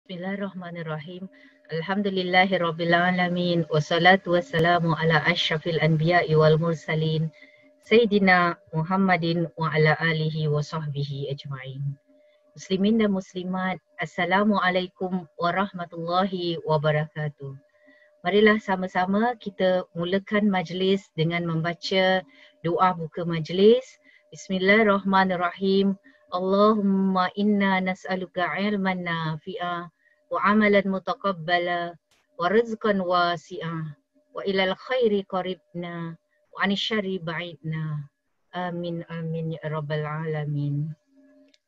Bismillahirrahmanirrahim. Alhamdulillahirabbil alamin wassalatu wassalamu ala asyrafil anbiya'i wal mursalin Sayyidina Muhammadin wa ala alihi wa sahbihi ajma'in. Muslimin dan muslimat, Assalamualaikum warahmatullahi wabarakatuh. Marilah sama-sama kita mulakan majlis dengan membaca doa buka majlis. Bismillahirrahmanirrahim. Allahumma inna nas'aluka ilman nafi'a wa amalan mutaqabbala wa rizqan wasi'a wa ilal khairi qaribna wa anis syarri ba'idna. Amin amin ya rabbal alamin.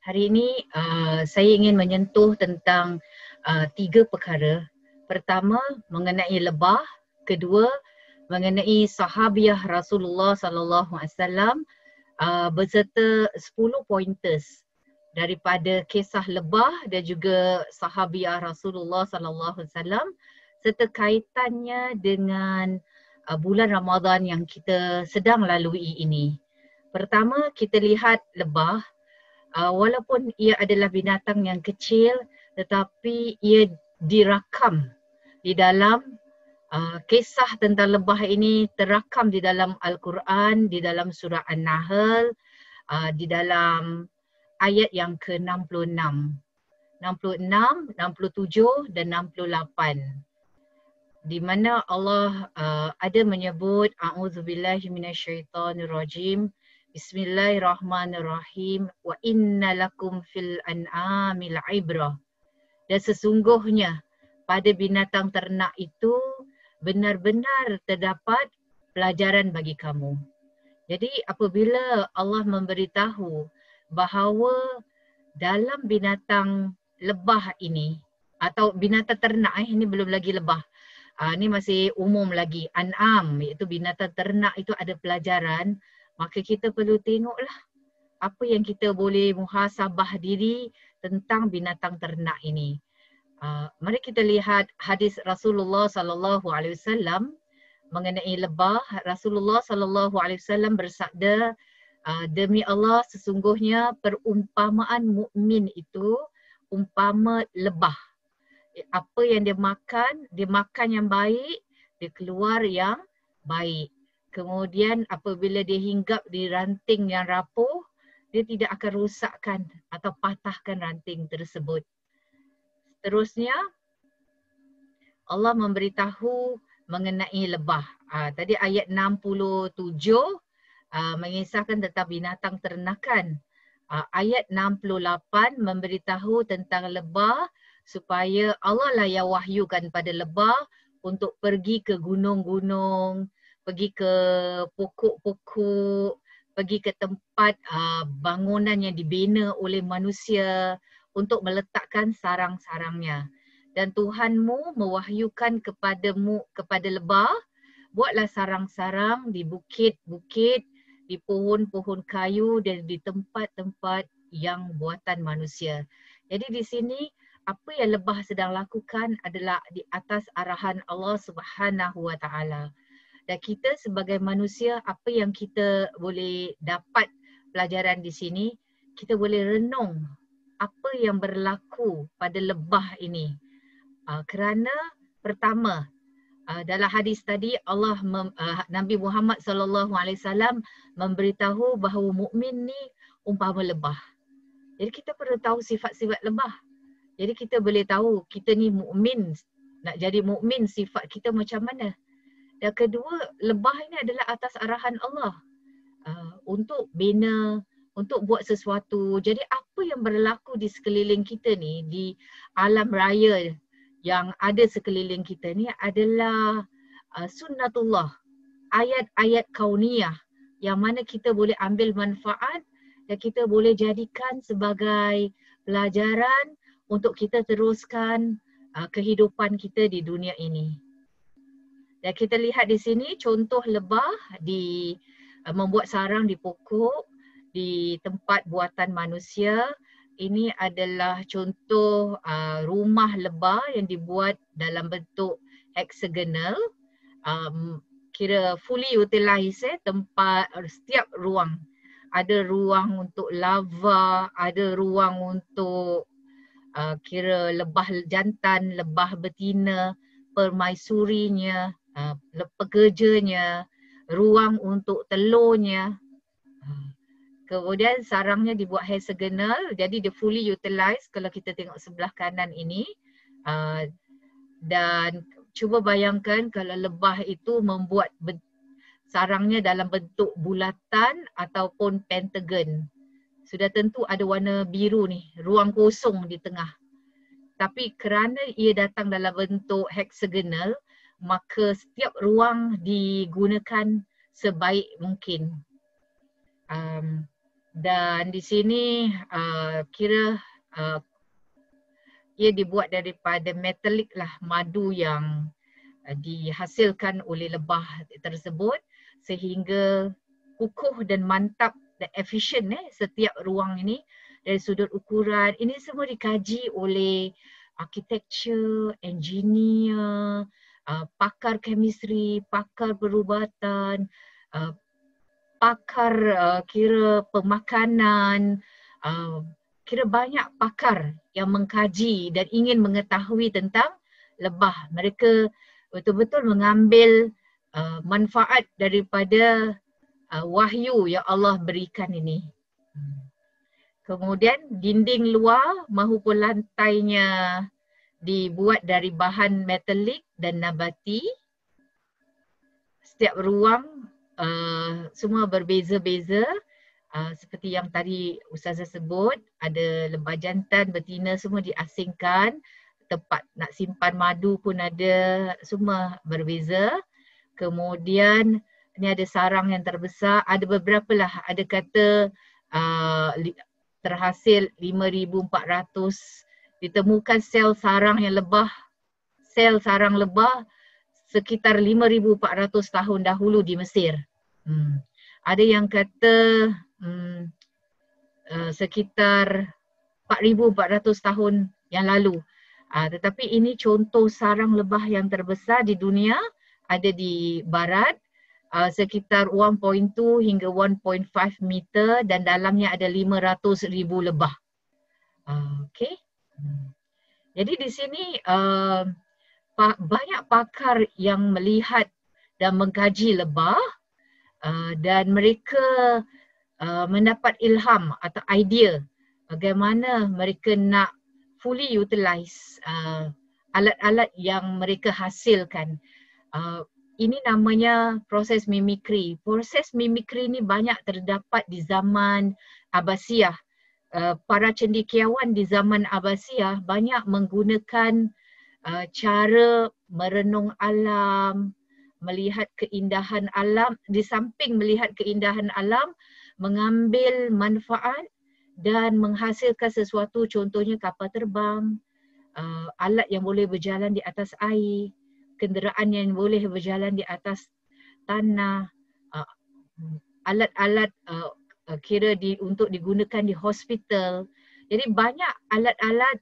Hari ini saya ingin menyentuh tentang 3 perkara. Pertama, mengenai lebah. Kedua, mengenai sahabiah Rasulullah sallallahu alaihi wasallam beserta 10 pointers daripada kisah lebah dan juga sahabiah Rasulullah sallallahu alaihi wasallam serta kaitannya dengan bulan Ramadan yang kita sedang lalui ini. Pertama, kita lihat lebah. Walaupun ia adalah binatang yang kecil tetapi ia dirakam di dalam kisah tentang lebah ini terakam di dalam Al-Quran, di dalam surah An-Nahl, di dalam ayat yang ke-66, 66, 67 dan 68. Di mana Allah ada menyebut a'udzubillahi minasyaitonirrajim. Bismillahirrahmanirrahim. Wa inna lakum fil an'amil ibrah. Dan sesungguhnya pada binatang ternak itu benar-benar terdapat pelajaran bagi kamu. Jadi apabila Allah memberitahu bahawa dalam binatang lebah ini atau binatang ternak, ini belum lagi lebah, ini masih umum lagi, an'am iaitu binatang ternak itu ada pelajaran, maka kita perlu tengoklah apa yang kita boleh muhasabah diri tentang binatang ternak ini. Mari kita lihat hadis Rasulullah sallallahu alaihi wasallam mengenai lebah. Rasulullah sallallahu alaihi wasallam bersabda, demi Allah sesungguhnya perumpamaan mukmin itu umpama lebah. Apa yang dia makan yang baik, dia keluar yang baik. Kemudian apabila dia hinggap di ranting yang rapuh, dia tidak akan rosakkan atau patahkan ranting tersebut. Seterusnya, Allah memberitahu mengenai lebah. Tadi ayat 67 mengisahkan tentang binatang ternakan. Ayat 68 memberitahu tentang lebah supaya Allah lah yang wahyukan pada lebah untuk pergi ke gunung-gunung, pergi ke pokok-pokok, pergi ke tempat bangunan yang dibina oleh manusia untuk meletakkan sarang-sarangnya. Dan Tuhanmu mewahyukan kepadamu, kepada lebah, buatlah sarang-sarang di bukit-bukit, di pohon-pohon kayu dan di tempat-tempat yang buatan manusia. Jadi di sini apa yang lebah sedang lakukan adalah di atas arahan Allah Subhanahu Wa Taala. Dan kita sebagai manusia, apa yang kita boleh dapat pelajaran di sini, kita boleh renung apa yang berlaku pada lebah ini. Kerana pertama, dalam hadis tadi Nabi Muhammad sallallahu alaihi wasallam memberitahu bahawa mukmin ni umpama lebah. Jadi kita perlu tahu sifat-sifat lebah. Jadi kita boleh tahu kita ni mukmin, nak jadi mukmin sifat kita macam mana. Dan kedua, lebah ini adalah atas arahan Allah untuk bina, untuk buat sesuatu. Jadi apa yang berlaku di sekeliling kita ni, di alam raya yang ada sekeliling kita ni adalah sunnatullah, ayat-ayat kauniyah yang mana kita boleh ambil manfaat dan kita boleh jadikan sebagai pelajaran untuk kita teruskan kehidupan kita di dunia ini. Dan kita lihat di sini contoh lebah di membuat sarang di pokok, di tempat buatan manusia. Ini adalah contoh rumah lebah yang dibuat dalam bentuk hexagonal. Kira fully utilized, tempat setiap ruang. Ada ruang untuk larva, ada ruang untuk kira lebah jantan, lebah betina, permaisurinya, pekerjanya, ruang untuk telurnya. Kemudian sarangnya dibuat hexagonal, jadi dia fully utilized kalau kita tengok sebelah kanan ini. Dan cuba bayangkan kalau lebah itu membuat sarangnya dalam bentuk bulatan ataupun pentagon. Sudah tentu ada warna biru ni, ruang kosong di tengah. Tapi kerana ia datang dalam bentuk hexagonal, maka setiap ruang digunakan sebaik mungkin. Dan di sini kira ia dibuat daripada metalik lah, madu yang dihasilkan oleh lebah tersebut sehingga kukuh dan mantap dan efisien setiap ruang ini dari sudut ukuran. Ini semua dikaji oleh architecture, engineer, pakar chemistry, pakar perubatan, pakar kira pemakanan, kira banyak pakar yang mengkaji dan ingin mengetahui tentang lebah. Mereka betul-betul mengambil manfaat daripada wahyu yang Allah berikan ini. Kemudian dinding luar maupun lantainya dibuat dari bahan metalik dan nabati. Setiap ruang semua berbeza-beza. Seperti yang tadi Ustazah sebut, ada lebah jantan, betina semua diasingkan. Tempat nak simpan madu pun ada, semua berbeza. Kemudian ni ada sarang yang terbesar, ada beberapa lah, ada kata terhasil 5,400 ditemukan sel sarang yang lebah, sel sarang lebah sekitar 5,400 tahun dahulu di Mesir. Ada yang kata sekitar 4,400 tahun yang lalu. Tetapi ini contoh sarang lebah yang terbesar di dunia, ada di barat, sekitar 1.2 hingga 1.5 meter dan dalamnya ada 500,000 lebah. Okay. Jadi di sini banyak pakar yang melihat dan mengkaji lebah dan mereka mendapat ilham atau idea bagaimana mereka nak fully utilize alat-alat yang mereka hasilkan. Ini namanya proses mimikri. Proses mimikri ni banyak terdapat di zaman Abbasiyah. Para cendekiawan di zaman Abbasiyah banyak menggunakan cara merenung alam, melihat keindahan alam, di samping melihat keindahan alam, mengambil manfaat dan menghasilkan sesuatu, contohnya kapal terbang, alat yang boleh berjalan di atas air, kenderaan yang boleh berjalan di atas tanah, alat-alat kira untuk digunakan di hospital. Jadi banyak alat-alat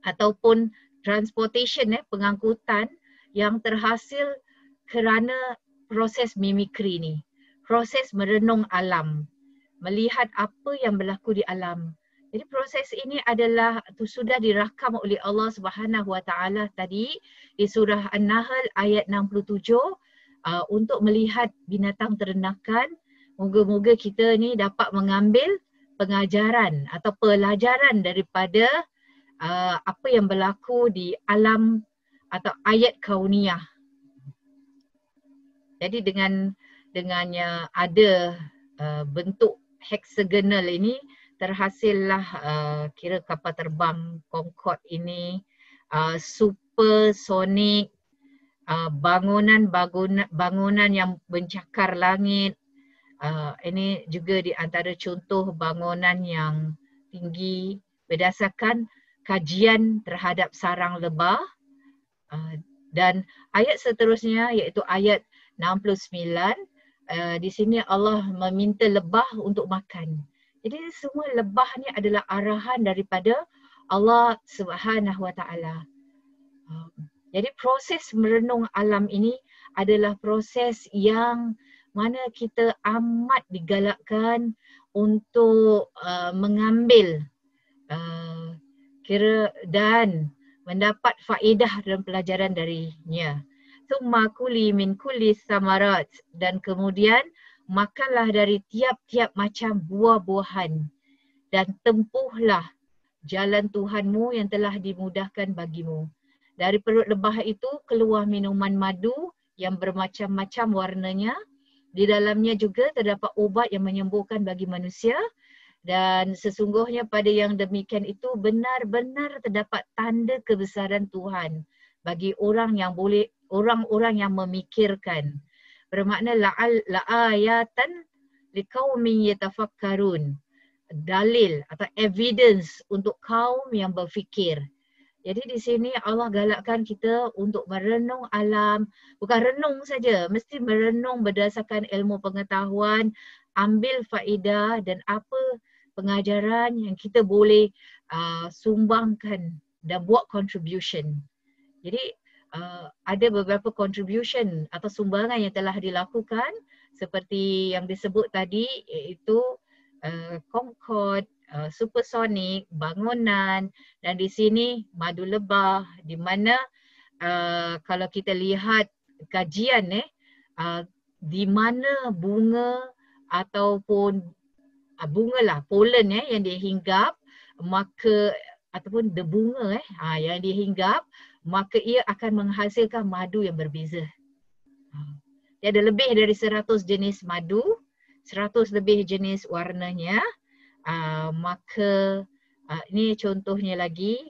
ataupun transportation, pengangkutan yang terhasil kerana proses mimikri ni. Proses merenung alam, melihat apa yang berlaku di alam. Jadi proses ini adalah sudah dirakam oleh Allah Subhanahu Wa Taala tadi di surah An-Nahl ayat 67 untuk melihat binatang ternakan. Moga-moga kita ni dapat mengambil pengajaran atau pelajaran daripada apa yang berlaku di alam atau ayat kauniyah. Jadi dengannya ada bentuk hexagonal ini, terhasillah kira kapal terbang Concorde ini, supersonik, bangunan yang mencakar langit. Ini juga di antara contoh bangunan yang tinggi berdasarkan kajian terhadap sarang lebah. Dan ayat seterusnya iaitu ayat 69, di sini Allah meminta lebah untuk makan. Jadi semua lebah ni adalah arahan daripada Allah Subhanahu Wa Taala. Jadi proses merenung alam ini adalah proses yang mana kita amat digalakkan untuk mengambil kira dan mendapat faedah dalam pelajaran darinya. Tsumma kuli min kulli samarat, dan kemudian makanlah dari tiap-tiap macam buah-buahan dan tempuhlah jalan Tuhanmu yang telah dimudahkan bagimu. Dari perut lebah itu keluar minuman madu yang bermacam-macam warnanya. Di dalamnya juga terdapat ubat yang menyembuhkan bagi manusia, dan sesungguhnya pada yang demikian itu benar-benar terdapat tanda kebesaran Tuhan bagi orang-orang yang memikirkan. Bermakna la'ayatan liqaumin yatafakkarun. Dalil atau evidence untuk kaum yang berfikir. Jadi di sini Allah galakkan kita untuk merenung alam, bukan renung saja, mesti merenung berdasarkan ilmu pengetahuan, ambil faedah dan apa pengajaran yang kita boleh sumbangkan dan buat contribution. Jadi ada beberapa contribution atau sumbangan yang telah dilakukan seperti yang disebut tadi, iaitu Concorde, supersonik, bangunan, dan di sini madu lebah, di mana kalau kita lihat kajian di mana bunga ataupun bunga lah, pollen yang dihinggap, maka ataupun bunga yang dihinggap, maka ia akan menghasilkan madu yang berbeza. Dia ada lebih dari 100 jenis madu, 100 lebih jenis warnanya. Maka ini contohnya lagi,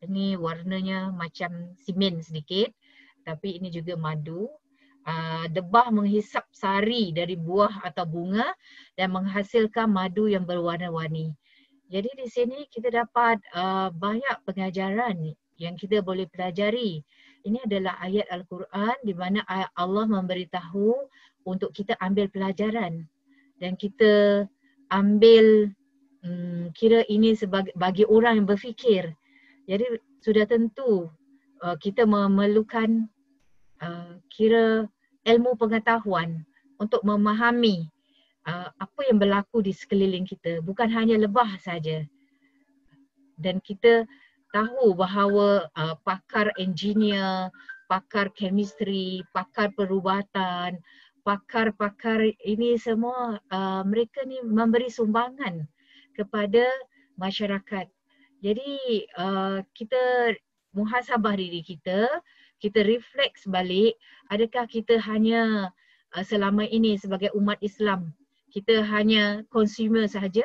ini warnanya macam simen sedikit, tapi ini juga madu. Lebah menghisap sari dari buah atau bunga dan menghasilkan madu yang berwarna-warni. Jadi di sini kita dapat banyak pengajaran yang kita boleh pelajari. Ini adalah ayat Al-Quran di mana Allah memberitahu untuk kita ambil pelajaran dan kita ambil kira ini sebagai bagi orang yang berfikir. Jadi sudah tentu kita memerlukan kira ilmu pengetahuan untuk memahami apa yang berlaku di sekeliling kita, bukan hanya lebah saja. Dan kita tahu bahawa pakar engineer, pakar chemistry, pakar perubatan, pakar-pakar ini semua mereka ni memberi sumbangan kepada masyarakat. Jadi kita muhasabah diri kita refleks balik, adakah kita hanya selama ini sebagai umat Islam kita hanya consumer sahaja,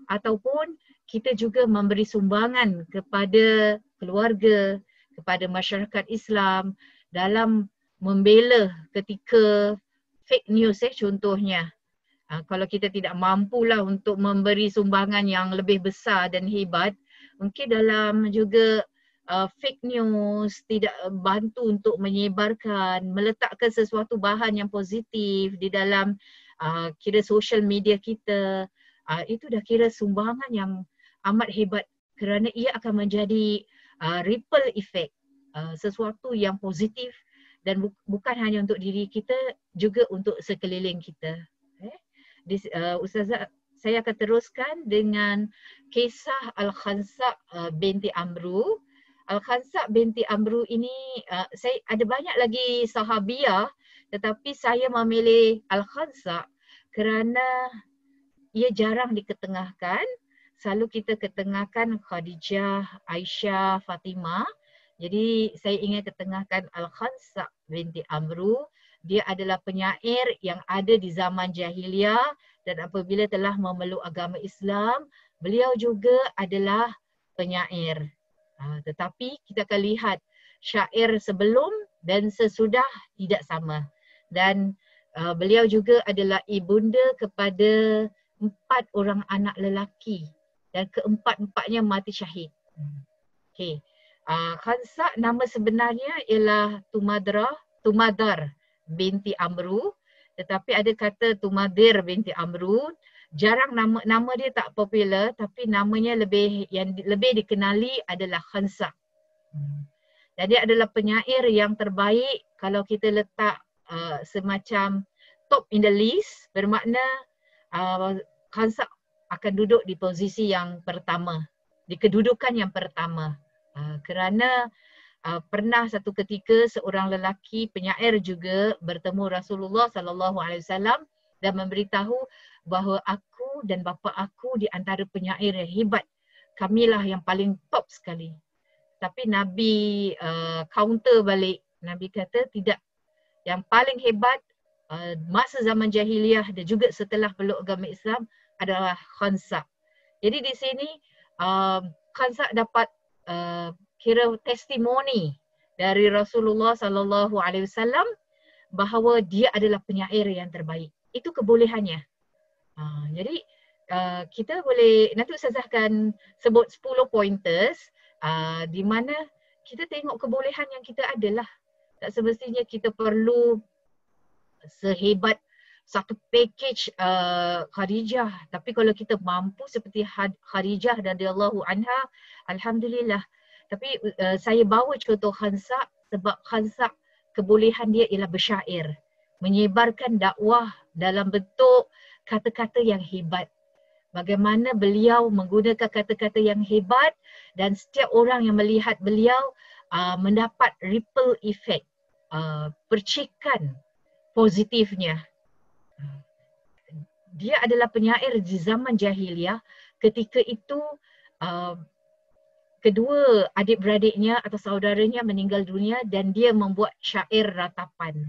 ataupun kita juga memberi sumbangan kepada keluarga, kepada masyarakat Islam dalam membela ketika fake news contohnya. Kalau kita tidak mampulah untuk memberi sumbangan yang lebih besar dan hebat, mungkin dalam juga fake news tidak bantu untuk menyebarkan, meletakkan sesuatu bahan yang positif di dalam kira social media kita. Itu dah kira sumbangan yang amat hebat kerana ia akan menjadi ripple effect, sesuatu yang positif dan bukan hanya untuk diri kita, juga untuk sekeliling kita. Ustazah, saya akan teruskan dengan kisah Al-Khansa' binti Amru. Al-Khansa' binti Amru ini, saya ada banyak lagi sahabiah, tetapi saya memilih Al-Khansa' kerana ia jarang diketengahkan. Selalu kita ketengahkan Khadijah, Aisyah, Fatimah. Jadi saya ingin ketengahkan Al-Khansa' binti Amru. Dia adalah penyair yang ada di zaman jahiliyah, dan apabila telah memeluk agama Islam, beliau juga adalah penyair. Tetapi kita akan lihat syair sebelum dan sesudah tidak sama. Dan beliau juga adalah ibunda kepada 4 orang anak lelaki dan keempat-empatnya mati syahid. Okay. Khansa' nama sebenarnya ialah Tumadar binti Amru, tetapi ada kata Tumadir binti Amru. Jarang nama dia tak popular, tapi namanya yang lebih dikenali adalah Khansa'. Dan dia adalah penyair yang terbaik kalau kita letak semacam top in the list, bermakna Khansa' akan duduk di posisi yang pertama di kedudukan yang pertama. Kerana pernah satu ketika seorang lelaki penyair juga bertemu Rasulullah sallallahu alaihi wasallam dan memberitahu bahawa aku dan bapa aku di antara penyair yang hebat. Kamilah yang paling top sekali. Tapi Nabi counter balik. Nabi kata tidak. Yang paling hebat masa zaman jahiliah dan juga setelah peluk agama Islam adalah Khansa. Jadi di sini Khansa dapat kira testimoni dari Rasulullah sallallahu alaihi wasallam bahawa dia adalah penyair yang terbaik. Itu kebolehannya. Jadi kita boleh, nanti Ustazah akan sebut 10 pointers di mana kita tengok kebolehan yang kita adalah. Tak semestinya kita perlu sehebat satu package Khadijah. Tapi kalau kita mampu seperti Khadijah radhiyallahu anha, alhamdulillah. Tapi saya bawa contoh Khansa sebab Khansa kebolehan dia ialah bersyair. Menyebarkan dakwah dalam bentuk kata-kata yang hebat. Bagaimana beliau menggunakan kata-kata yang hebat dan setiap orang yang melihat beliau mendapat ripple effect, percikan positifnya. Dia adalah penyair di zaman jahiliah. Ketika itu kedua adik-beradiknya atau saudaranya meninggal dunia dan dia membuat syair ratapan.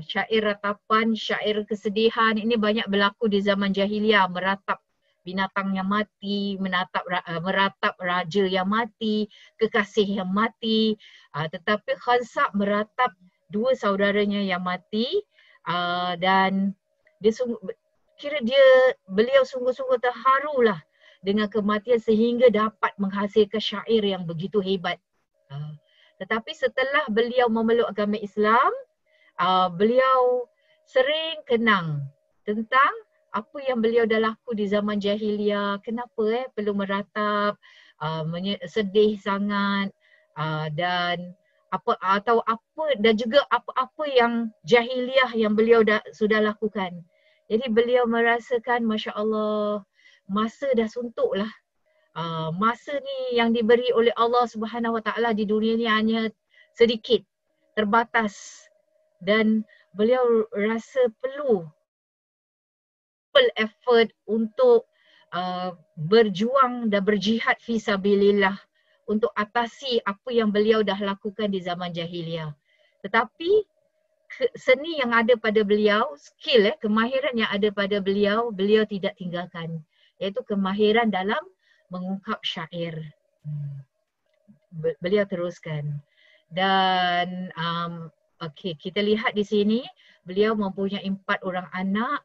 Syair ratapan, syair kesedihan ini banyak berlaku di zaman jahiliah, meratap binatang yang mati, meratap raja yang mati, kekasih yang mati. Tetapi Khansa meratap dua saudaranya yang mati dan dia beliau sungguh-sungguh terharulah dengan kematian sehingga dapat menghasilkan syair yang begitu hebat. Tetapi setelah beliau memeluk agama Islam, beliau sering kenang tentang apa yang beliau dah laku di zaman jahiliah. Kenapa perlu meratap, sedih sangat dan dan juga apa-apa yang jahiliah yang beliau sudah lakukan. Jadi beliau merasakan Masya Allah, masa dah suntuk lah. Masa ni yang diberi oleh Allah Subhanahu Wa Taala di dunia ni hanya sedikit, terbatas. Dan beliau rasa perlu effort untuk berjuang dan berjihad fi sabilillah untuk atasi apa yang beliau dah lakukan di zaman jahiliah. Tetapi seni yang ada pada beliau, skill kemahiran yang ada pada beliau, beliau tidak tinggalkan, iaitu kemahiran dalam mengungkap syair. Beliau teruskan. Dan okey, kita lihat di sini beliau mempunyai 4 orang anak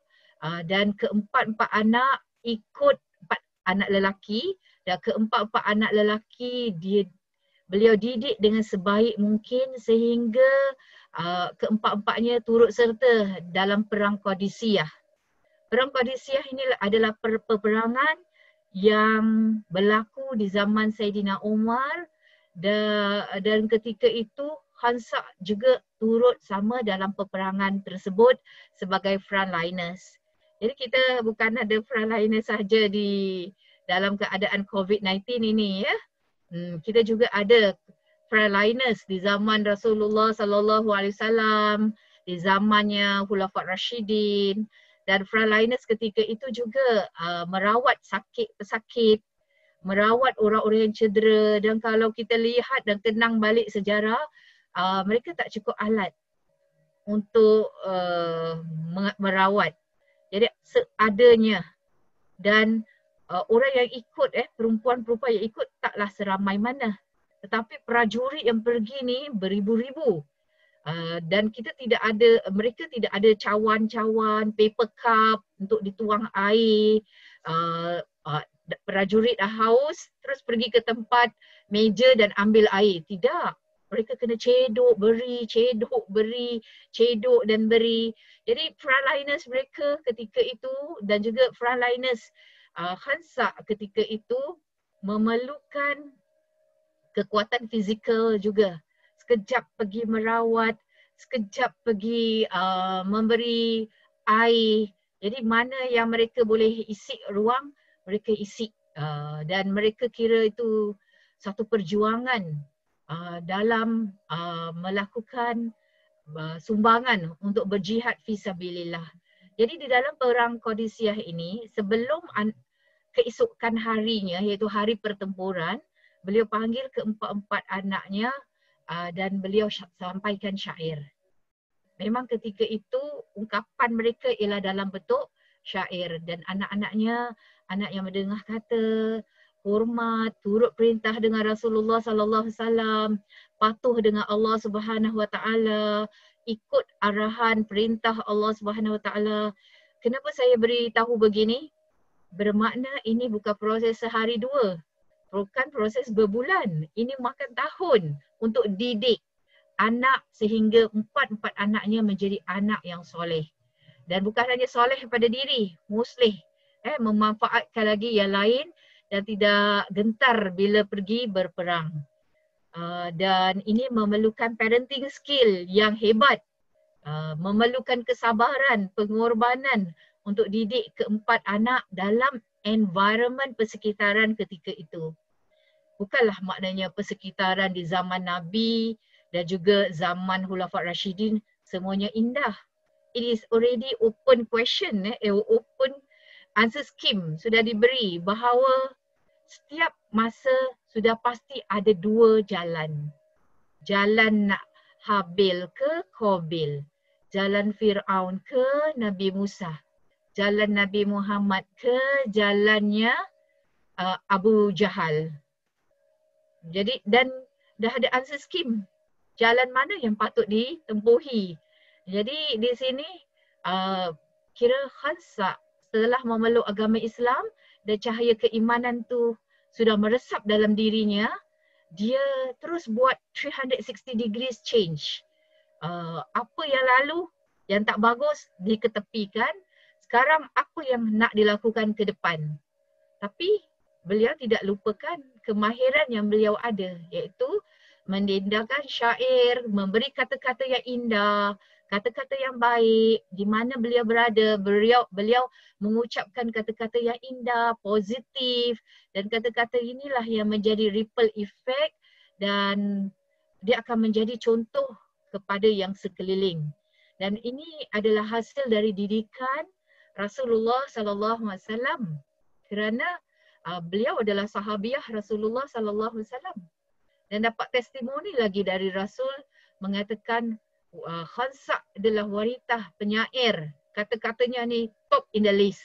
dan keempat-empat anak ikut 4 anak lelaki dan keempat-empat anak lelaki beliau didik dengan sebaik mungkin sehingga keempat-empatnya turut serta dalam perang Qadisiyah. Perang Qadisiyah ini adalah peperangan yang berlaku di zaman Saidina Umar dan ketika itu Khansa juga turut sama dalam peperangan tersebut sebagai frontliners. Jadi kita bukan ada frontliner sahaja di dalam keadaan COVID-19 ini ya. Kita juga ada frontliners di zaman Rasulullah sallallahu alaihi wasallam, di zamannya Khulafaur Rasyidin, dan frontliners ketika itu juga merawat pesakit, merawat orang-orang yang cedera. Dan kalau kita lihat dan kenang balik sejarah, mereka tak cukup alat untuk merawat. Jadi seadanya dan orang yang ikut perempuan-perempuan yang ikut taklah seramai mana. Tetapi prajurit yang pergi ni beribu-ribu. Dan mereka tidak ada cawan-cawan, paper cup untuk dituang air. Prajurit dah haus terus pergi ke tempat meja dan ambil air. Tidak. Mereka kena cedok, beri, cedok dan beri. Jadi frontliners mereka ketika itu dan juga frontliners Khansa ketika itu memerlukan kekuatan fizikal juga. Sekejap pergi merawat, sekejap pergi memberi air. Jadi mana yang mereka boleh isi ruang, mereka isi Dan mereka kira itu satu perjuangan dalam melakukan sumbangan untuk berjihad fisabilillah. Jadi di dalam perang Qadisiyah ini, sebelum keesokan harinya iaitu hari pertempuran, beliau panggil keempat-empat anaknya dan beliau sampaikan syair. Memang ketika itu ungkapan mereka ialah dalam bentuk syair dan anak-anaknya, anak yang mendengar kata hormat, turut perintah dengan Rasulullah sallallahu alaihi wasallam, patuh dengan Allah Subhanahu wa taala, ikut arahan perintah Allah Subhanahu wa taala. Kenapa saya beritahu begini? Bermakna ini bukan proses sehari dua, bukan proses berbulan. Ini makan tahun untuk didik anak sehingga empat anaknya menjadi anak yang soleh. Dan bukan hanya soleh pada diri, muslih, memanfaatkan lagi yang lain dan tidak gentar bila pergi berperang. Dan ini memerlukan parenting skill yang hebat, memerlukan kesabaran, pengorbanan untuk didik keempat anak dalam environment persekitaran ketika itu. Bukanlah maknanya persekitaran di zaman Nabi dan juga zaman Khulafaur Rashidin semuanya indah. It is already open question, open answer scheme sudah diberi bahawa setiap masa sudah pasti ada dua jalan. Jalan Habil ke Qabil, jalan Fir'aun ke Nabi Musa, jalan Nabi Muhammad ke jalannya Abu Jahal. Jadi dan dah ada answer scheme jalan mana yang patut ditempuhi. Jadi di sini kira Khansa setelah memeluk agama Islam dan cahaya keimanan tu sudah meresap dalam dirinya, dia terus buat 360 degrees change. Apa yang lalu yang tak bagus diketepikan, sekarang apa yang nak dilakukan ke depan. Tapi beliau tidak lupakan kemahiran yang beliau ada, iaitu mendendangkan syair, memberi kata-kata yang indah, kata-kata yang baik. Di mana beliau berada, beliau mengucapkan kata-kata yang indah, positif, dan kata-kata inilah yang menjadi ripple effect dan dia akan menjadi contoh kepada yang sekeliling. Dan ini adalah hasil dari didikan Rasulullah sallallahu alaihi wasallam, kerana beliau adalah sahabiah Rasulullah sallallahu alaihi wasallam. Dan dapat testimoni lagi dari Rasul mengatakan Khansa adalah wanita penyair. Kata-katanya ni top in the list.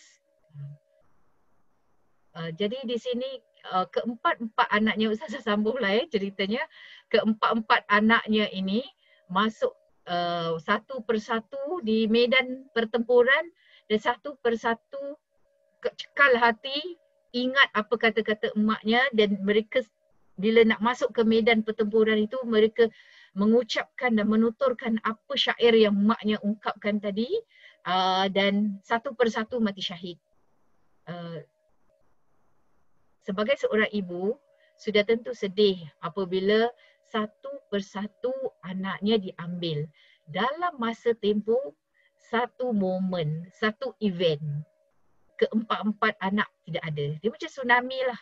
Jadi di sini keempat-empat anaknya, Ustazah sambunglah ceritanya. Keempat-empat anaknya ini masuk satu persatu di medan pertempuran dan satu persatu cekal hati, ingat apa kata-kata emaknya dan mereka bila nak masuk ke medan pertempuran itu mereka mengucapkan dan menuturkan apa syair yang maknya ungkapkan tadi dan satu persatu mati syahid. Sebagai seorang ibu sudah tentu sedih apabila satu persatu anaknya diambil dalam masa tempoh satu momen, satu event. Keempat-empat anak tidak ada. Dia macam tsunami lah.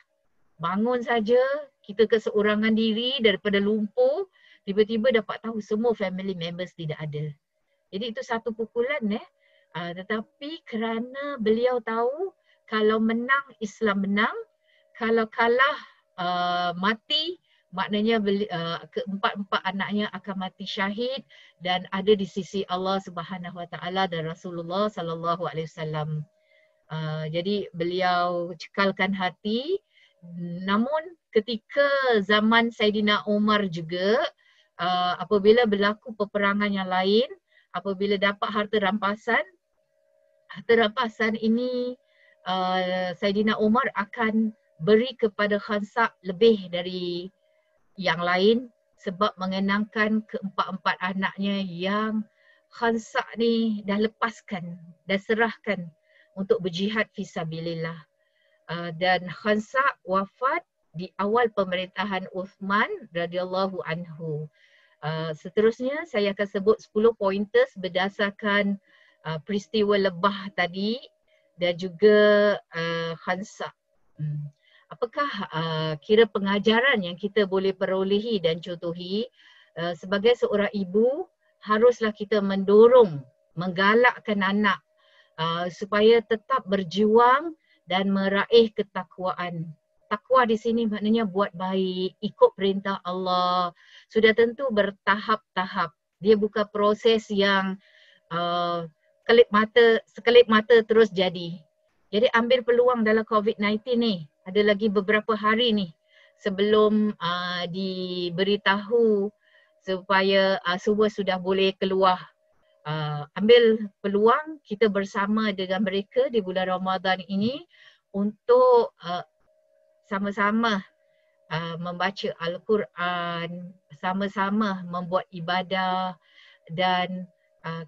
Bangun saja, kita keseorangan diri daripada lumpur, tiba-tiba dapat tahu semua family members tidak ada. Jadi itu satu pukulan tetapi kerana beliau tahu kalau menang Islam menang, kalau kalah mati, maknanya keempat-empat anaknya akan mati syahid dan ada di sisi Allah Subhanahu Wa Taala dan Rasulullah Sallallahu Alaihi Wasallam. Jadi beliau cekalkan hati. Namun ketika zaman Saidina Umar juga, apabila berlaku peperangan yang lain, apabila dapat harta rampasan ini Saidina Umar akan beri kepada Khansa lebih dari yang lain sebab mengenangkan keempat-empat anaknya yang Khansa ni dah lepaskan, dah serahkan untuk berjihad fisabilillah. Dan Khansa wafat di awal pemerintahan Uthman radhiyallahu anhu. Seterusnya saya akan sebut 10 pointers berdasarkan peristiwa lebah tadi dan juga Khansa. apakah kira pengajaran yang kita boleh perolehi dan contohi sebagai seorang ibu, haruslah kita mendorong, menggalakkan anak supaya tetap berjuang dan meraih ketakwaan. Takwa di sini maknanya buat baik, ikut perintah Allah. Sudah tentu bertahap-tahap. Dia bukan proses yang sekelip mata terus jadi. Jadi ambil peluang dalam COVID-19 ni. Ada lagi beberapa hari ni sebelum diberitahu supaya semua sudah boleh keluar. Ambil peluang kita bersama dengan mereka di bulan Ramadan ini untuk sama-sama membaca Al-Quran, sama-sama membuat ibadah dan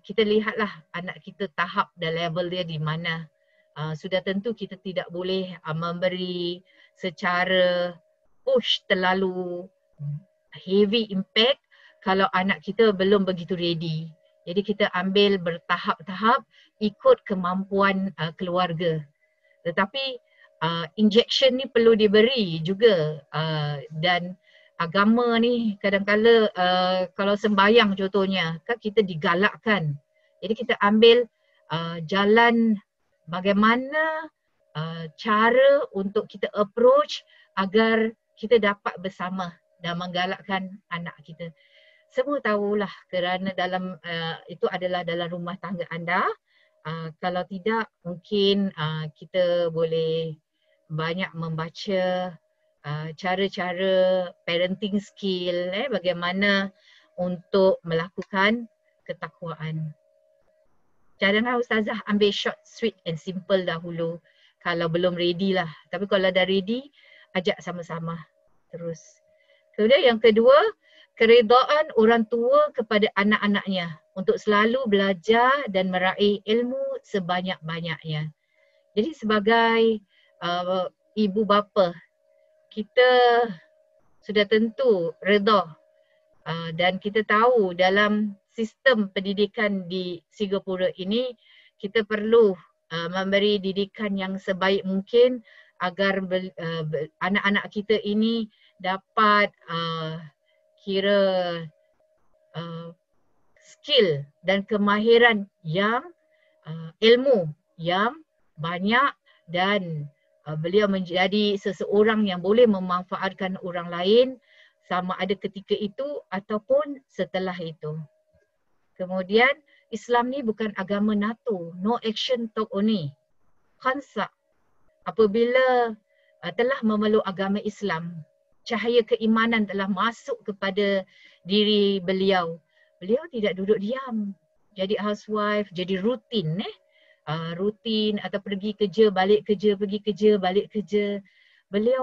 kita lihatlah anak kita tahap dan level dia di mana. Sudah tentu kita tidak boleh memberi secara push terlalu heavy impact kalau anak kita belum begitu ready. Jadi kita ambil bertahap-tahap ikut kemampuan keluarga. Tetapi injection ni perlu diberi juga dan agama ni kadang-kala kalau sembahyang contohnya kan kita digalakkan. Jadi kita ambil jalan bagaimana cara untuk kita approach agar kita dapat bersama dan menggalakkan anak kita. Semua tahulah kerana dalam itu adalah dalam rumah tangga anda. Kalau tidak mungkin kita boleh banyak membaca cara-cara parenting skill bagaimana untuk melakukan ketakwaan. Janganlah Ustazah ambil short, sweet and simple dahulu kalau belum ready lah. Tapi kalau dah ready, ajak sama-sama terus. Kemudian yang kedua, keredaan orang tua kepada anak-anaknya untuk selalu belajar dan meraih ilmu sebanyak-banyaknya. Jadi sebagai ibu bapa, kita sudah tentu redha dan kita tahu dalam sistem pendidikan di Singapura ini kita perlu memberi didikan yang sebaik mungkin agar anak-anak kita ini dapat kira skill dan kemahiran yang ilmu yang banyak dan beliau menjadi seseorang yang boleh memanfaatkan orang lain sama ada ketika itu ataupun setelah itu. Kemudian Islam ni bukan agama NATO, no action talk only. Khansa apabila telah memeluk agama Islam, cahaya keimanan telah masuk kepada diri beliau. Beliau tidak duduk diam. Jadi housewife, jadi rutin rutin atau pergi kerja, balik kerja, pergi kerja, balik kerja. Beliau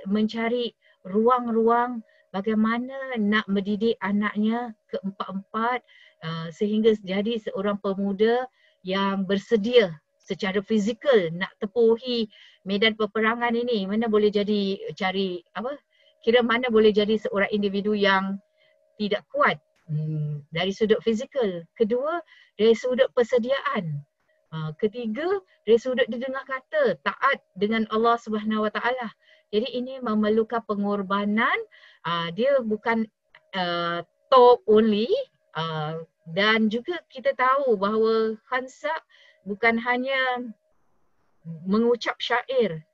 mencari ruang-ruang bagaimana nak mendidik anaknya keempat-empat sehingga jadi seorang pemuda yang bersedia secara fizikal nak tepuhi medan peperangan ini. Mana boleh jadi mana boleh jadi seorang individu yang tidak kuat dari sudut fizikal. Kedua, dari sudut persediaan. Ketiga, dari sudut didengar kata, taat dengan Allah Subhanahu Wa Taala. Jadi ini memerlukan pengorbanan. Dia bukan talk only dan juga kita tahu bahawa Khansa bukan hanya mengucap syair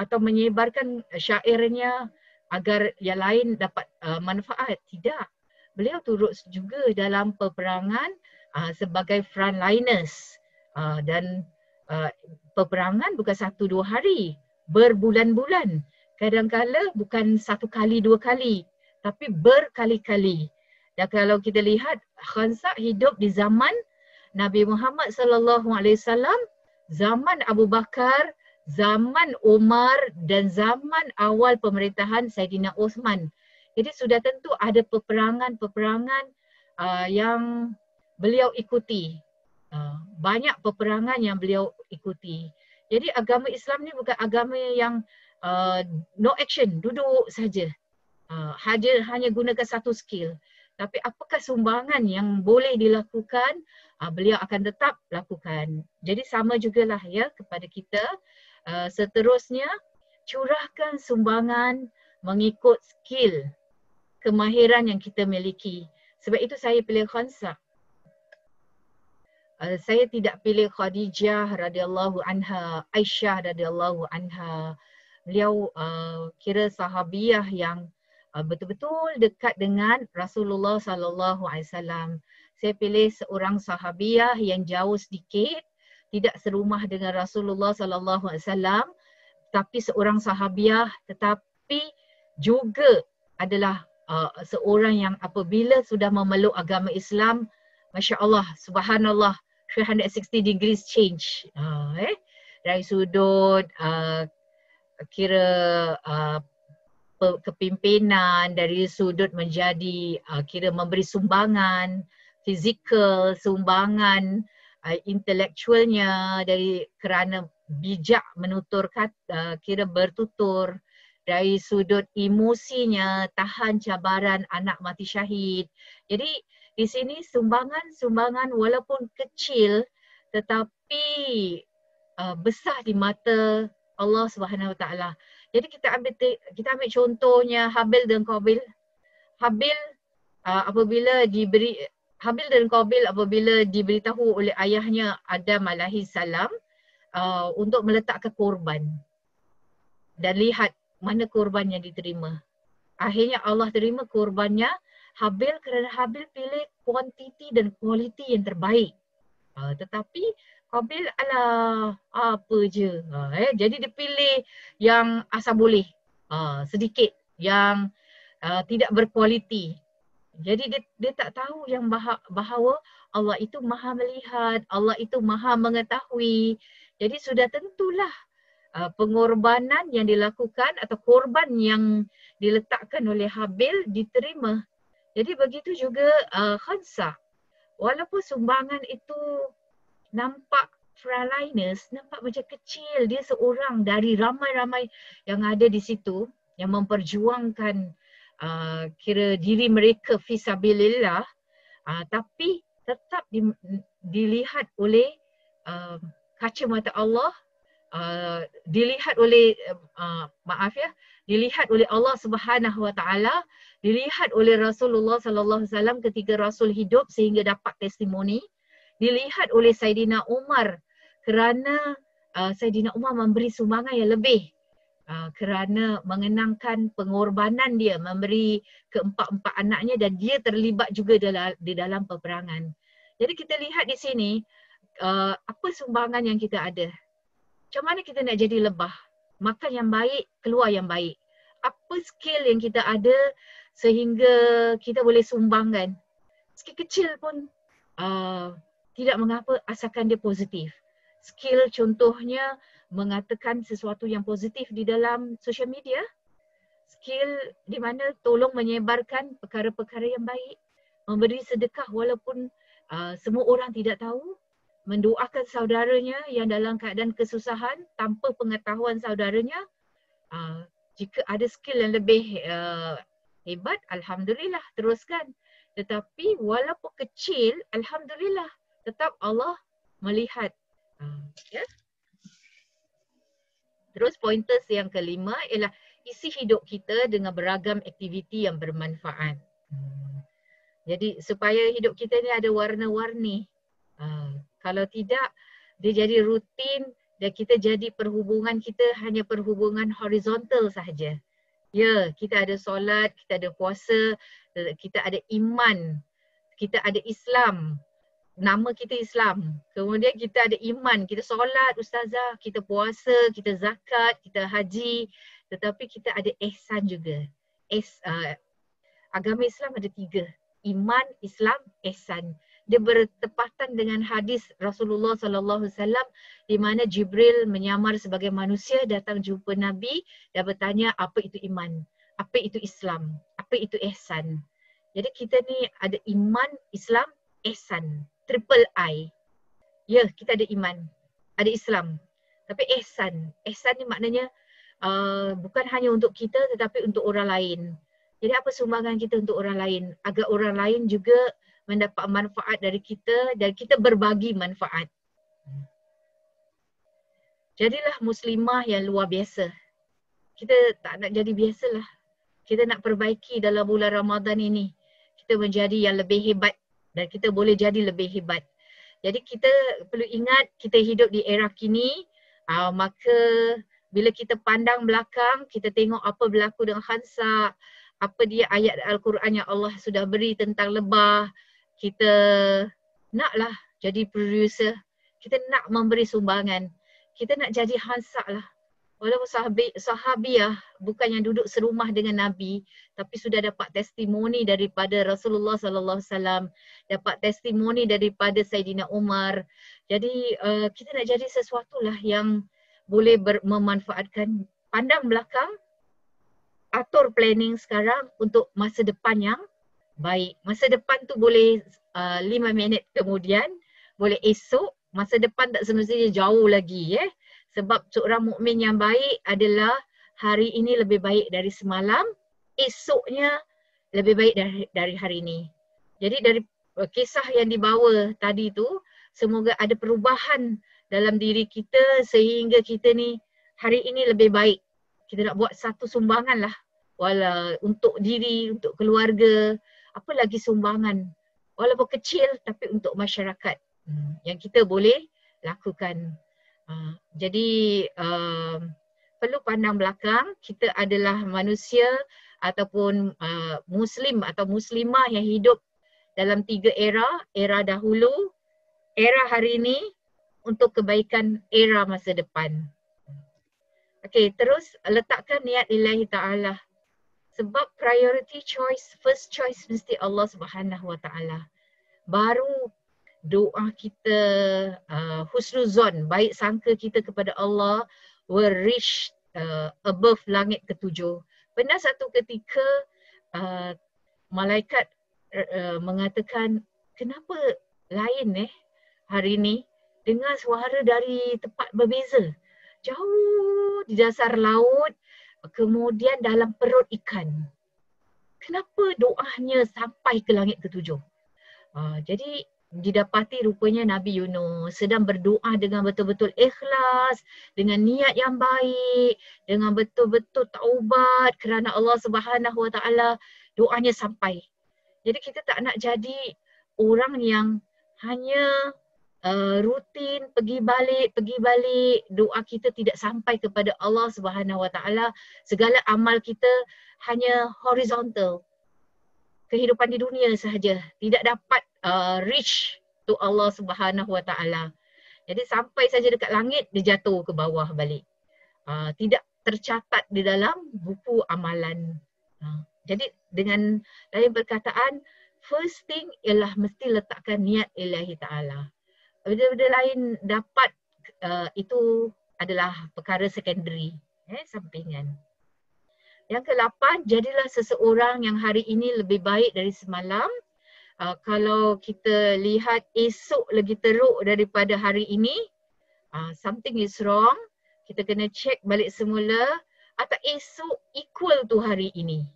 atau menyebarkan syairnya agar yang lain dapat manfaat. Tidak. Beliau turut juga dalam peperangan sebagai frontliners dan peperangan bukan 1-2 hari, berbulan-bulan. Kadang-kala bukan 1 kali 2 kali tapi berkali-kali. Dan kalau kita lihat Khansa hidup di zaman Nabi Muhammad sallallahu alaihi wasallam, zaman Abu Bakar, zaman Umar dan zaman awal pemerintahan Saidina Uthman. Jadi sudah tentu ada peperangan-peperangan yang beliau ikuti. Banyak peperangan yang beliau ikuti. Jadi agama Islam ni bukan agama yang no action, duduk saja. Hanya gunakan satu skill. Tapi apakah sumbangan yang boleh dilakukan, beliau akan tetap lakukan. Jadi sama jugalah ya kepada kita. Seterusnya curahkan sumbangan mengikut skill, kemahiran yang kita miliki. Sebab itu saya pilih Khansa. Saya tidak pilih Khadijah radhiyallahu anha, Aisyah radhiyallahu anha. Beliau kira sahabiah yang betul-betul dekat dengan Rasulullah sallallahu alaihi wasallam. Saya pilih seorang sahabiah yang jauh sedikit, tidak serumah dengan Rasulullah sallallahu alaihi wasallam, tapi seorang sahabiah tetapi juga adalah seorang yang apabila sudah memeluk agama Islam, masya-Allah, subhanallah, 360 degrees change. Dari sudut kira kepimpinan, dari sudut menjadi kira memberi sumbangan fizikal, sumbangan intelektualnya, dari kerana bijak menutur kata, kira bertutur, dari sudut emosinya, tahan cabaran anak mati syahid. Jadi di sini sumbangan walaupun kecil tetapi besar di mata Allah Subhanahu Wa Taala. Jadi kita ambil contohnya Habil dan Qabil. Habil dan Qabil apabila diberitahu oleh ayahnya Adam alaihi salam untuk meletakkan korban, dan lihat mana korban yang diterima. Akhirnya Allah terima korbannya Habil kerana Habil pilih kuantiti dan kualiti yang terbaik. Tetapi Qabil alah apa je. Jadi dia pilih yang asal boleh, sedikit, yang tidak berkualiti. Jadi dia tak tahu yang bahawa Allah itu maha melihat, Allah itu maha mengetahui. Jadi sudah tentulah pengorbanan yang dilakukan atau korban yang diletakkan oleh Habil diterima. Jadi begitu juga Khansa. Walaupun sumbangan itu nampak frontliners, nampak macam kecil, dia seorang dari ramai-ramai yang ada di situ yang memperjuangkan kira diri mereka fisabilillah, tapi tetap dilihat oleh kacamata Allah, dilihat oleh dilihat oleh Allah Subhanahu Wa Taala, dilihat oleh Rasulullah sallallahu alaihi wasallam ketika Rasul hidup sehingga dapat testimoni, dilihat oleh Saidina Umar kerana Saidina Umar memberi sumbangan yang lebih kerana mengenangkan pengorbanan dia memberi keempat-empat anaknya, dan dia terlibat juga di dalam peperangan. Jadi kita lihat di sini apa sumbangan yang kita ada. Macam mana kita nak jadi lebah? Makan yang baik, keluar yang baik. Apa skill yang kita ada sehingga kita boleh sumbangkan? Skill kecil pun tidak mengapa asalkan dia positif. Skill contohnya mengatakan sesuatu yang positif di dalam social media. Skill di mana tolong menyebarkan perkara-perkara yang baik. Memberi sedekah walaupun semua orang tidak tahu. Mendoakan saudaranya yang dalam keadaan kesusahan tanpa pengetahuan saudaranya. Jika ada skill yang lebih hebat, alhamdulillah, teruskan. Tetapi walaupun kecil, alhamdulillah, tetap Allah melihat. Ya. Terus pointers yang kelima ialah isi hidup kita dengan beragam aktiviti yang bermanfaat. Jadi supaya hidup kita ni ada warna-warni. Kalau tidak, dia jadi rutin dan kita jadi perhubungan kita hanya perhubungan horizontal sahaja. Ya, kita ada solat, kita ada puasa, kita ada iman, kita ada Islam. Nama kita Islam. Kemudian kita ada iman, kita solat, ustazah, kita puasa, kita zakat, kita haji. Tetapi kita ada ihsan juga. Agama Islam ada 3. Iman, Islam, ihsan. Dia bertepatan dengan hadis Rasulullah sallallahu alaihi wasallam di mana Jibril menyamar sebagai manusia, datang jumpa Nabi dan bertanya apa itu iman, apa itu Islam, apa itu ihsan. Jadi kita ni ada iman, Islam, ihsan. Triple I. Ya, kita ada iman, ada Islam. Tapi ihsan. Ihsan ni maknanya bukan hanya untuk kita tetapi untuk orang lain. Jadi apa sumbangan kita untuk orang lain? Agar orang lain juga mendapat manfaat dari kita dan kita berbagi manfaat. Jadilah muslimah yang luar biasa. kita tak nak jadi biasalah. Kita nak perbaiki dalam bulan Ramadan ini. Kita menjadi yang lebih hebat dan kita boleh jadi lebih hebat. Jadi kita perlu ingat kita hidup di era kini, maka bila kita pandang belakang, kita tengok apa berlaku dengan Khansa, apa dia ayat Al-Quran yang Allah sudah beri tentang lebah, kita naklah jadi producer, kita nak memberi sumbangan, kita nak jadi Khansa lah. Walaupun sahabiah bukan yang duduk serumah dengan Nabi, tapi sudah dapat testimoni daripada Rasulullah sallallahu alaihi wasallam, dapat testimoni daripada Saidina Umar. Jadi kita nak jadi sesuatu lah yang boleh memanfaatkan, pandang belakang, atur planning sekarang untuk masa depan yang baik. Masa depan tu boleh 5 minit kemudian, boleh esok, masa depan tak semestinya jauh lagi. Sebab seorang mukmin yang baik adalah hari ini lebih baik dari semalam, esoknya lebih baik dari hari ini. Jadi dari kisah yang dibawa tadi tu, semoga ada perubahan dalam diri kita sehingga kita ni hari ini lebih baik. Kita nak buat satu sumbangan lah, untuk diri, untuk keluarga, apa lagi sumbangan. Walaupun kecil tapi untuk masyarakat yang kita boleh lakukan. Jadi perlu pandang belakang, kita adalah manusia ataupun Muslim atau Muslimah yang hidup dalam 3 era dahulu, era hari ini untuk kebaikan era masa depan. Okey, terus letakkan niat lillahi ta'ala. Sebab priority choice, first choice mesti Allah Subhanahu Wa Ta'ala. Baru doa kita husnuzon, baik sangka kita kepada Allah will reach above langit ke-7. Pernah satu ketika malaikat mengatakan, kenapa lain hari ni dengar suara dari tempat berbeza, jauh di dasar laut, kemudian dalam perut ikan. Kenapa doanya sampai ke langit ke-7? Jadi didapati rupanya Nabi Yunus sedang berdoa dengan betul-betul ikhlas, dengan niat yang baik, dengan betul-betul taubat kerana Allah Subhanahu Wa Ta'ala, doanya sampai. Jadi kita tak nak jadi orang yang hanya rutin pergi balik, doa kita tidak sampai kepada Allah Subhanahu Wa Ta'ala. Segala amal kita hanya horizontal, kehidupan di dunia sahaja, tidak dapat reach to Allah Subhanahu Wa Ta'ala. Jadi sampai saja dekat langit, dia jatuh ke bawah balik. Tidak tercatat di dalam buku amalan. Jadi dengan lain perkataan, first thing ialah mesti letakkan niat ilahi ta'ala. Benda-benda lain dapat, itu adalah perkara secondary, sampingan. Yang ke-8, jadilah seseorang yang hari ini lebih baik dari semalam. Kalau kita lihat esok lagi teruk daripada hari ini, something is wrong. Kita kena check balik semula, atau esok equal tu hari ini.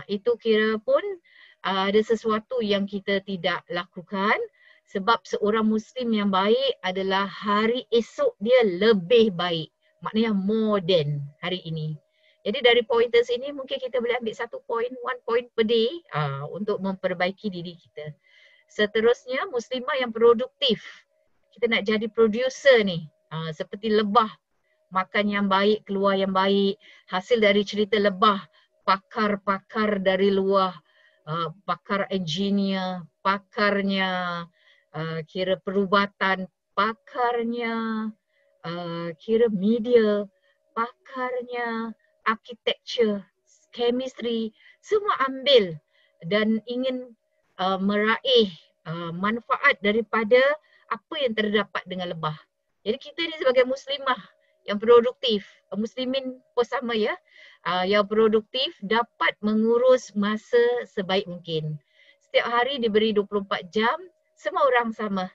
Itu kira pun ada sesuatu yang kita tidak lakukan, sebab seorang Muslim yang baik adalah hari esok dia lebih baik. Maknanya more than hari ini. Jadi dari pointers ini mungkin kita boleh ambil 1 point, 1 point per day untuk memperbaiki diri kita. Seterusnya, Muslimah yang produktif. Kita nak jadi producer ni, seperti lebah. Makan yang baik, keluar yang baik. Hasil dari cerita lebah, pakar-pakar dari luar, pakar engineer, pakarnya kira perubatan, pakarnya kira media, pakarnya architecture, chemistry, semua ambil dan ingin meraih manfaat daripada apa yang terdapat dengan lebah. Jadi kita ni sebagai Muslimah yang produktif, Muslimin pun sama ya, yang produktif dapat mengurus masa sebaik mungkin. Setiap hari diberi 24 jam, semua orang sama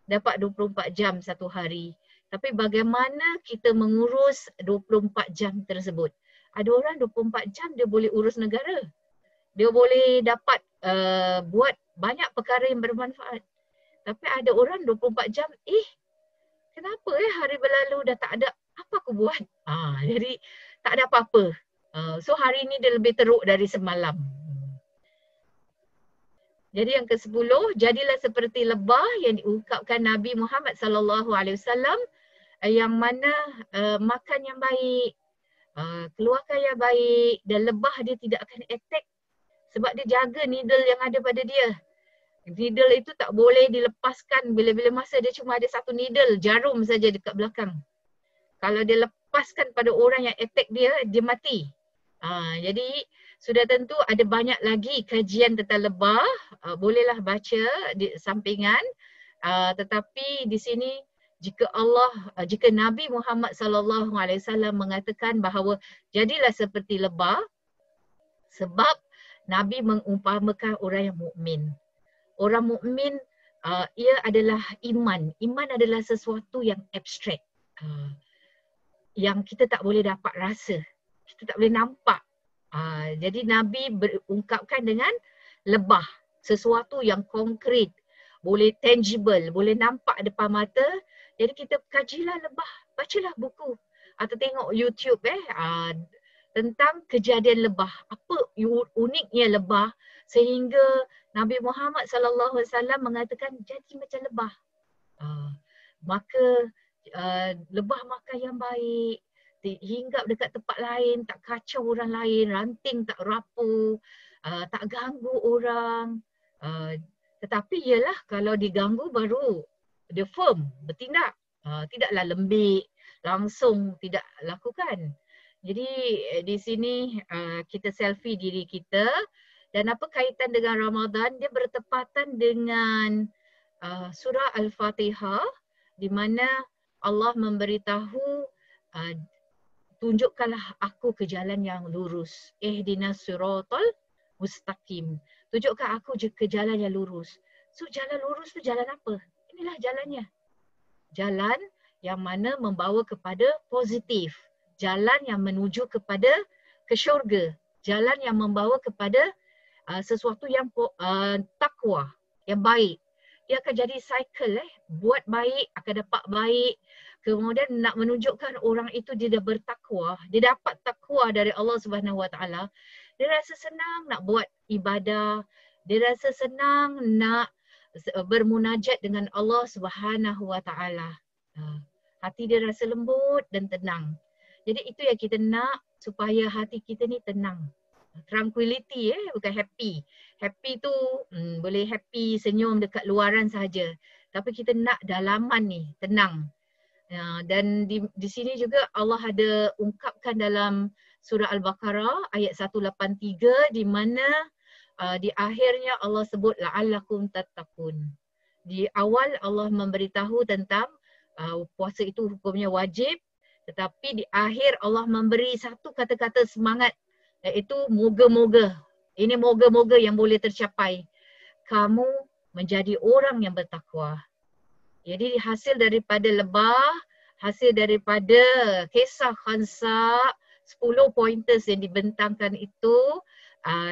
dapat 24 jam satu hari. Tapi bagaimana kita mengurus 24 jam tersebut? Ada orang 24 jam dia boleh urus negara. Dia boleh dapat buat banyak perkara yang bermanfaat. Tapi ada orang 24 jam, kenapa hari berlalu dah tak ada apa aku buat? Jadi tak ada apa-apa. So hari ni dia lebih teruk dari semalam. Jadi yang ke-10, jadilah seperti lebah yang diungkapkan Nabi Muhammad sallallahu alaihi wasallam yang mana makan yang baik, keluarkan yang baik, dan lebah dia tidak akan attack sebab dia jaga needle yang ada pada dia. Needle itu tak boleh dilepaskan bila-bila masa, dia cuma ada satu needle, jarum saja dekat belakang. Kalau dia lepaskan pada orang yang attack dia, dia mati. Jadi sudah tentu ada banyak lagi kajian tentang lebah, bolehlah baca di sampingan. Tetapi di sini jika Nabi Muhammad sallallahu alaihi wasallam mengatakan bahawa jadilah seperti lebah, sebab Nabi mengumpamakan orang yang mukmin. Orang mukmin ia adalah iman. Iman adalah sesuatu yang abstrak. Yang kita tak boleh dapat rasa. Kita tak boleh nampak. Jadi Nabi berungkapkan dengan lebah. Sesuatu yang konkret. Boleh tangible, boleh nampak depan mata. Jadi kita kajilah lebah. Bacalah buku. Atau tengok YouTube tentang kejadian lebah. Apa uniknya lebah sehingga Nabi Muhammad sallallahu alaihi wasallam mengatakan jadi macam lebah. Maka lebah makan yang baik, hinggap dekat tempat lain, tak kacau orang lain, ranting tak rapuh, tak ganggu orang. Tetapi ialah kalau diganggu baru dia firm, bertindak. Tidaklah lembik, langsung tidak lakukan. Jadi di sini kita selfie diri kita, dan apa kaitan dengan Ramadan? Dia bertepatan dengan surah Al-Fatihah di mana Allah memberitahu tunjukkanlah aku ke jalan yang lurus. Ihdinas siratal mustaqim. Tunjukkan aku ke jalan yang lurus. So jalan lurus tu jalan apa? Inilah jalannya. Jalan yang mana membawa kepada positif. Jalan yang menuju kepada ke syurga. Jalan yang membawa kepada sesuatu yang takwa, yang baik. Dia akan jadi cycle buat baik, akan dapat baik. Kemudian nak menunjukkan orang itu dia dah bertakwa, dia dapat takwa dari Allah Subhanahu Wa Taala. Dia rasa senang nak buat ibadah, dia rasa senang nak bermunajat dengan Allah Subhanahu Wa Taala. Hati dia rasa lembut dan tenang. Jadi itu yang kita nak, supaya hati kita ni tenang. Tranquility bukan happy. Happy tu boleh happy senyum dekat luaran sahaja. Tapi kita nak dalaman ni tenang. Dan di sini juga Allah ada ungkapkan dalam surah Al-Baqarah ayat 183 di mana di akhirnya Allah sebut la'allakum tattaqun. Di awal Allah memberitahu tentang puasa itu hukumnya wajib, tetapi di akhir Allah memberi satu kata-kata semangat, iaitu moga-moga. Ini moga-moga yang boleh tercapai. Kamu menjadi orang yang bertakwa. Jadi hasil daripada lebah, hasil daripada kisah Khansa, 10 pointers yang dibentangkan itu,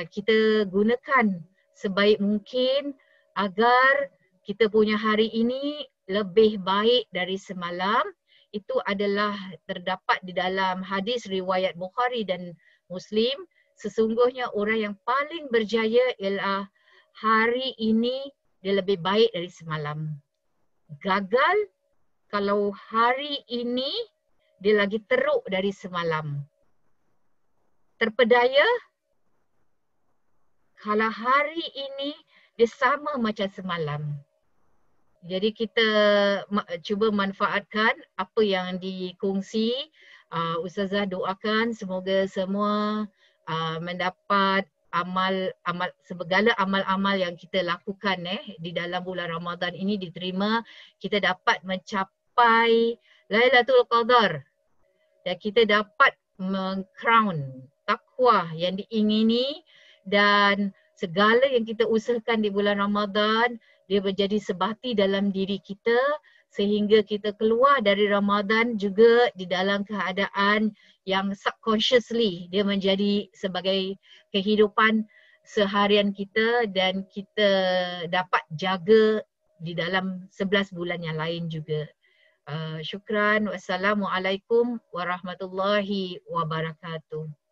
kita gunakan sebaik mungkin agar kita punya hari ini lebih baik dari semalam. Itu adalah terdapat di dalam hadis riwayat Bukhari dan Muslim. Sesungguhnya orang yang paling berjaya ialah hari ini dia lebih baik dari semalam. Gagal kalau hari ini dia lagi teruk dari semalam. Terpedaya kalau hari ini dia sama macam semalam. Jadi kita cuba manfaatkan apa yang dikongsi. Ustazah doakan semoga semua mendapat segala amal-amal yang kita lakukan di dalam bulan Ramadan ini diterima. Kita dapat mencapai Lailatul Qadar dan kita dapat meng-crown takwa yang diingini, dan segala yang kita usahakan di bulan Ramadan dia menjadi sebati dalam diri kita sehingga kita keluar dari Ramadan juga di dalam keadaan yang subconsciously dia menjadi sebagai kehidupan seharian kita, dan kita dapat jaga di dalam 11 bulan yang lain juga. Syukran. Wassalamualaikum warahmatullahi wabarakatuh.